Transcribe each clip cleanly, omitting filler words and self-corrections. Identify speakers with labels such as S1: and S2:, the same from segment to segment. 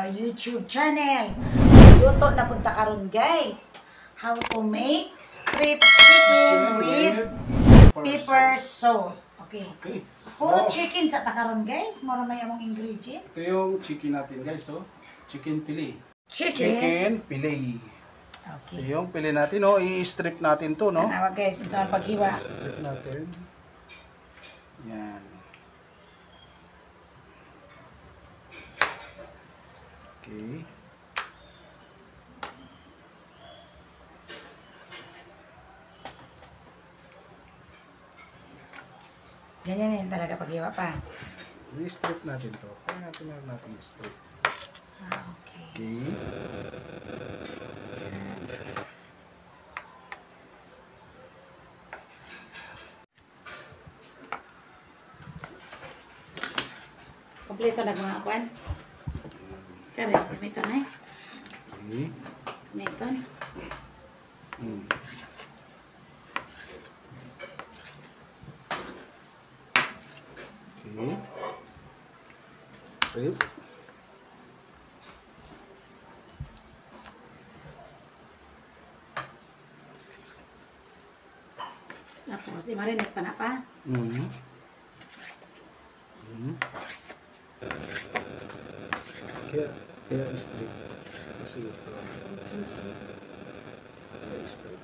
S1: my YouTube channel. Luto na punta karon guys. How to make strip chicken with pepper sauce. Okay. Puro chicken sa takaron guys. Mura may among ingredients.
S2: Ito yung chicken natin guys. Oh. Chicken fillet.
S1: Chicken
S2: fillet.
S1: Okay.
S2: Ito yung fillet natin. Oh. I-strip natin to. No?
S1: Tanawa guys. Gusto ang paghiwa.
S2: Strip natin. Yan. Okay.
S1: Ganyan yan talaga paghiwa pa.
S2: I-strip natin to. Kaya natin i-strip.
S1: Okay.
S2: Okay.
S1: Kompleto na mga kwan. Kaya gamiton na eh.
S2: Okay.
S1: Gamiton.
S2: Okay. Strip.
S1: Tapos, i-marinate pa na pa.
S2: Kaya strip. Kasi ito. Strip.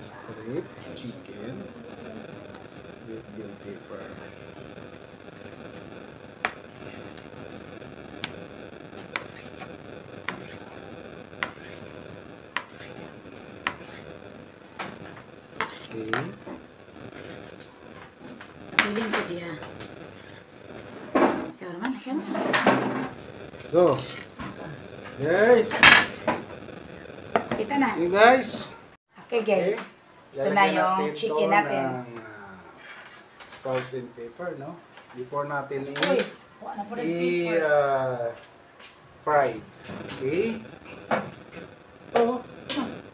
S2: Strip chicken with bell pepper. Okay.
S1: Piling ko dia. Ikaw naman, ikaw.
S2: So, guys.
S1: Kita na.
S2: Okay guys.
S1: Okay guys. Ito na yung chicken natin.
S2: Salt and pepper, no? Before natin
S1: Uy, wala na po rin pepper.
S2: fry. Okay? Ito.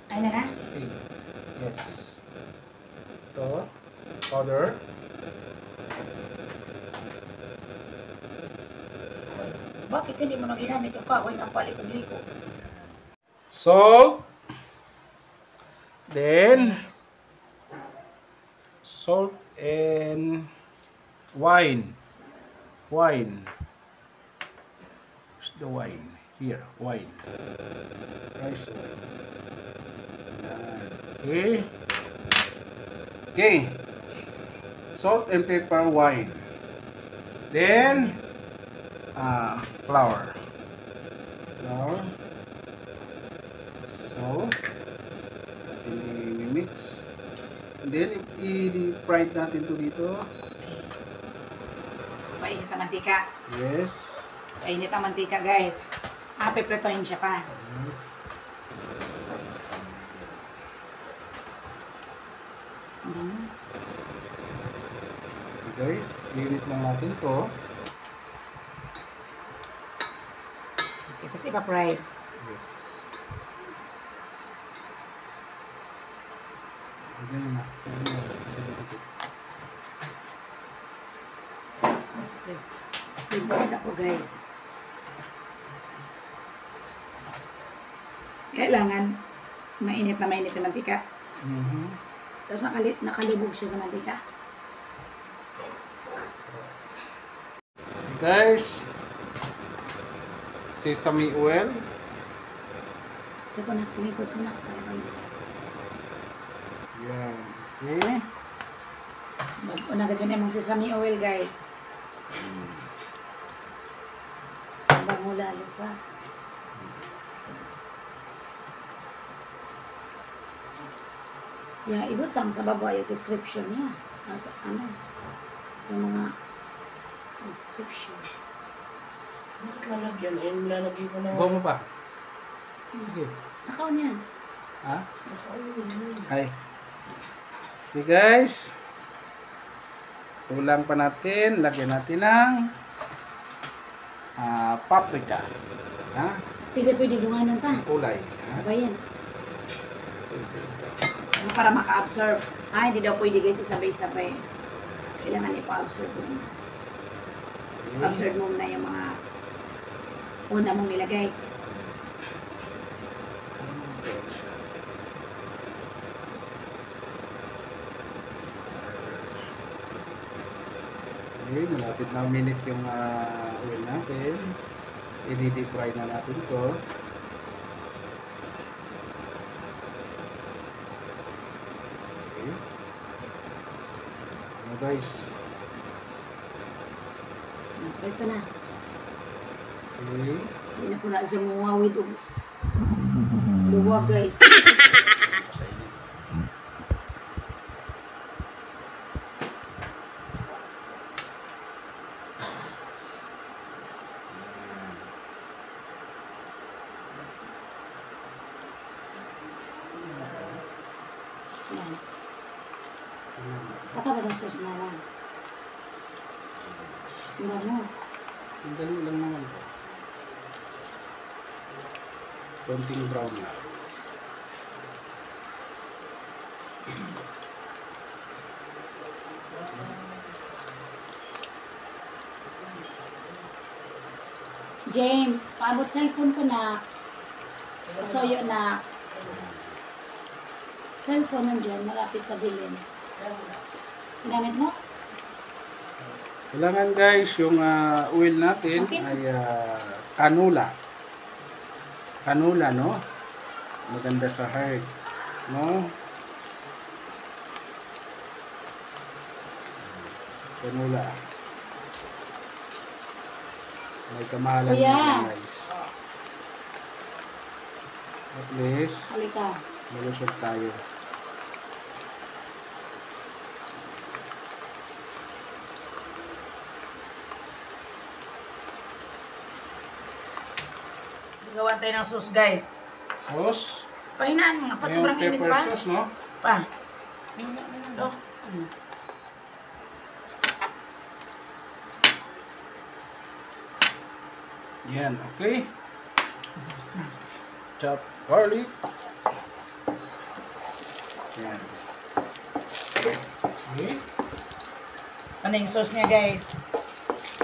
S1: Ay na na?
S2: Okay. Yes. Ito. Powder.
S1: Bakit hindi mo na ginamit yung kahoy ng palikog-liko?
S2: Salt. Then, salt and wine. Wine. Where's the wine? Here, wine. Rice wine. Okay. Okay. Salt and pepper, wine. Then, flour. Flour. So, i-mix. Then, i-fry natin to dito.
S1: Painit ang mantika.
S2: Yes.
S1: Painit ang mantika guys. Pipritohin siya pa.
S2: Yes. Okay, guys, i-init lang natin to.
S1: Okay, tapos ipa-fry.
S2: Yes. Ganyan na.
S1: Okay. Ibagsa ko guys. Kailangan mainit na mainit yung mantika. Tapos nakalibog siya sa mantika.
S2: Guys, sesame oil.
S1: Ito ko na, tinikod ko na sa ibang.
S2: Yan. Okay.
S1: Una ka dyan yung sesame oil guys. Bango lalo pa. Yeah, ibutang sa baba yung description niya. Nasa ano, yung mga description.
S3: Bakit lalagyan? Eh, lalagyan ko na.
S2: Bawa mo pa. Sige.
S1: Nakaon yan.
S2: Ha? Hi. Okay guys. Ulam pa natin. Lagyan natin ng paprika. Ha?
S1: Pwede dunganan pa.
S2: Kulay. Ha?
S1: Sabayan. Para maka-absorb. Hindi daw pwede guys isabay-sabay. Kailangan ipa-absorb mo. Absorb mo na yung mga Una mong nilagay.
S2: Okay, malapit na minute yung oil natin. I-deep fry na natin to. Okay. Ano guys?
S1: Ito na.
S2: Okay.
S1: Hindi na ko na siya mawawid. Luwag guys.
S2: Sa inyo.
S1: Yan. Kata ba sa sauce na lang? Ano?
S2: Sandali lang naman po. Konting brown na.
S1: James, paabot cellphone ko na. Pasoyo na. Cellphone nandiyan, malapit sa bilin. Ginamit mo?
S2: Kailangan guys, yung oil natin
S1: Okay.
S2: ay canola. Canola, no? Maganda sa heart, no? Canola. May kamahalan
S1: Kuya.
S2: na guys. At least,
S1: Halika.
S2: malusog tayo.
S1: Gawa tayo ng sauce guys.
S2: Sauce.
S1: Pahinaan mo nga pa,
S2: Yung
S1: sobrang init
S2: pepper
S1: pa.
S2: sauce, no?
S1: Pa.
S3: Ito.
S2: Yan, okay. Chop garlic. Yan. Okay.
S1: Ano yung sauce niya guys?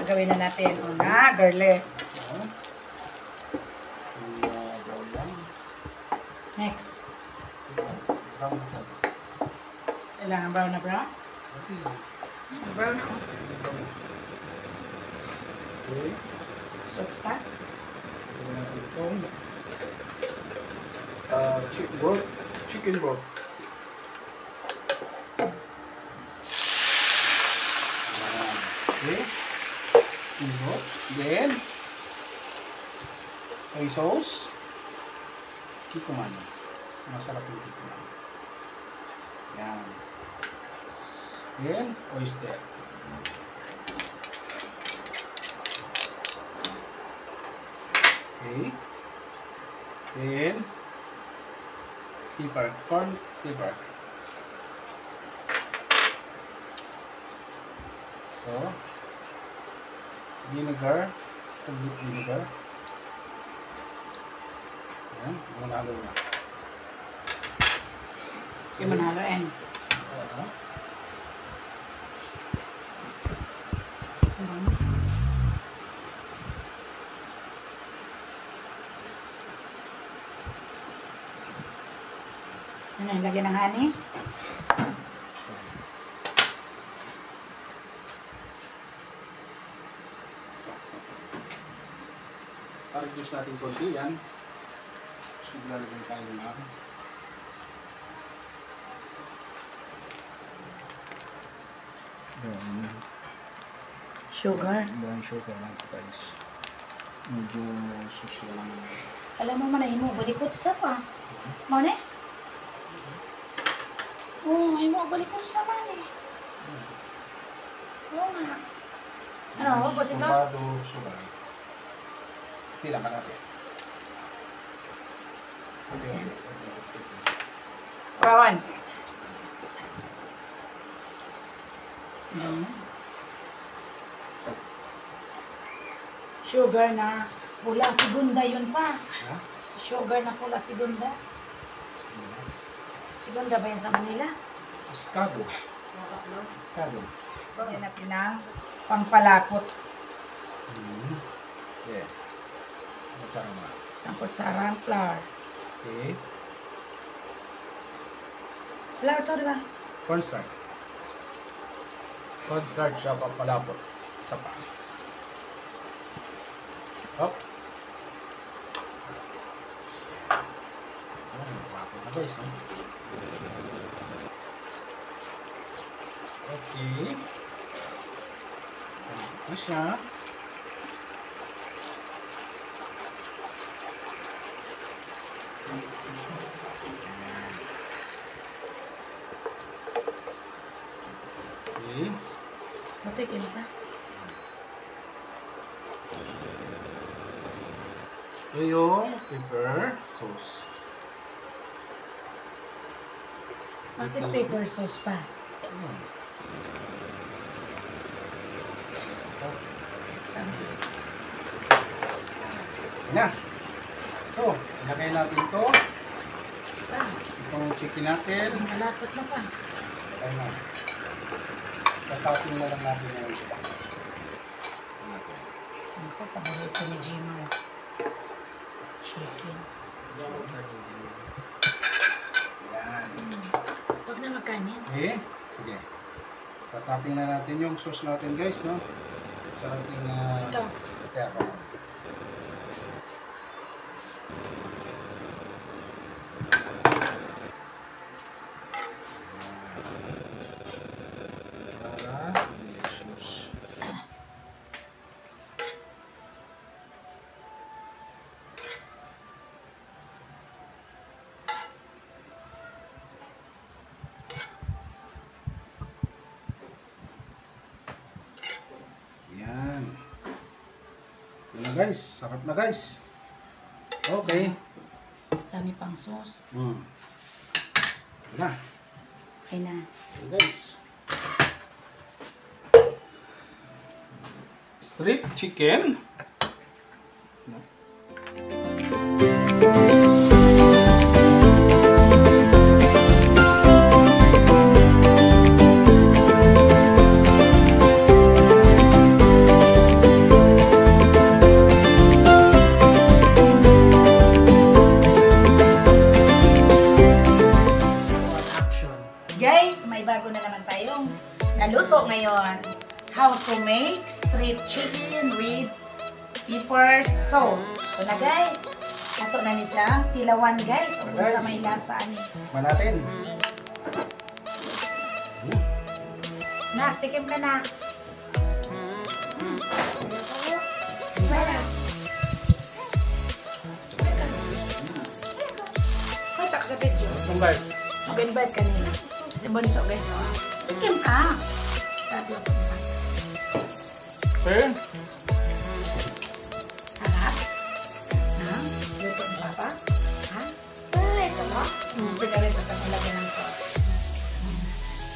S1: Gawin na natin. Una, garlic.
S2: Yan. Brown lang.
S1: Next.
S2: Brown lang.
S1: Kailangan brown na brown?
S2: Okay.
S1: Brown na.
S2: Okay.
S1: Soup stock.
S2: Ito natin itong chicken broth. Yan. Okay. Chicken broth. Then, soy sauce. Kikuman. Masarap yung kikuman. Yan. Then, oyster. Okay. Then, pepper, corn pepper. So, vinegar, complete vinegar. Yan, manalo na.
S1: Yung manhaluin. Ano yung lagyan ng honey?
S2: Pa-reduce natin konti yan. Siglalagay tayo na.
S1: Sugar.
S2: Brown sugar lang guys. Medyo social lang.
S1: Alam mo man mo, balikot sa pa. Mo ne? Oo, ay mo, balikot sa man eh. Oo nga. Ano, boss ito?
S2: Tumbado sugar. Tila ka natin. Okay.
S1: Rawan. Sugar na pula segunda yun pa.
S2: Ha?
S1: Sugar na pula segunda. Segunda ba yan sa Manila?
S2: Moscado. Moscado.
S1: Yan natin ang pangpalapot.
S2: Yeah. kutsara na.
S1: Isang kutsara ang flour.
S2: Okay.
S1: Flour to, di ba?
S2: Cornstarch. Cornstarch siya papalapot. Isa pa. Hop. Papalapot na guys. Okay. Palapot na siya. Okay.
S1: Matikin pa.
S2: Ito yung pepper sauce.
S1: Bakit pepper sauce pa? Isang
S2: Na. So, ilagay natin to.
S1: pa.
S2: Itong chicken natin.
S1: Malapot na pa.
S2: Ilagay na. Tatapin na lang natin yung isda.
S1: Ako, paborito ni Jimmer. Chicken.
S2: Yan.
S1: Huwag na magkanin.
S2: Okay, sige. Tatapin na natin yung sauce natin guys, no? Sa ating
S1: Ito.
S2: terra. Para delicious. Yan. Ito na guys. Sarap na guys. Okay.
S1: Dami pang sauce.
S2: Ito na.
S1: Okay na.
S2: Ito guys. Strip chicken.
S1: Guys, may bago na naman tayong naluto ngayon. How to make strip chicken with pepper sauce. Ito na guys. Ito na nisang tilawan guys. O kung sa may lasa ani.
S2: Manatin.
S1: Nak, tikim ka na. Kaya tak kapit yun.
S2: Tunggay.
S1: Mag-invite kanina. Bunso guys. Tikim ka. Sabi ako.
S2: Okay.
S1: Harap. Ha? Luto ni Papa? Ha? Ay, ito mo? Pagalit sa talaga ng ko.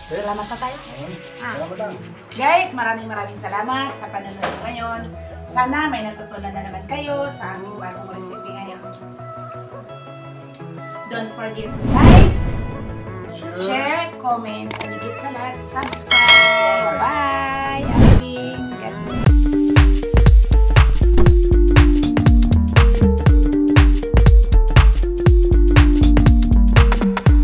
S1: Salamat na tayo.
S2: Salamat lang.
S1: Guys, maraming salamat sa panonood ngayon. Sana may natutunan na naman kayo sa aming bagong recipe ngayon. Don't forget to like, share, comment, and higit sa lahat, subscribe. Bye!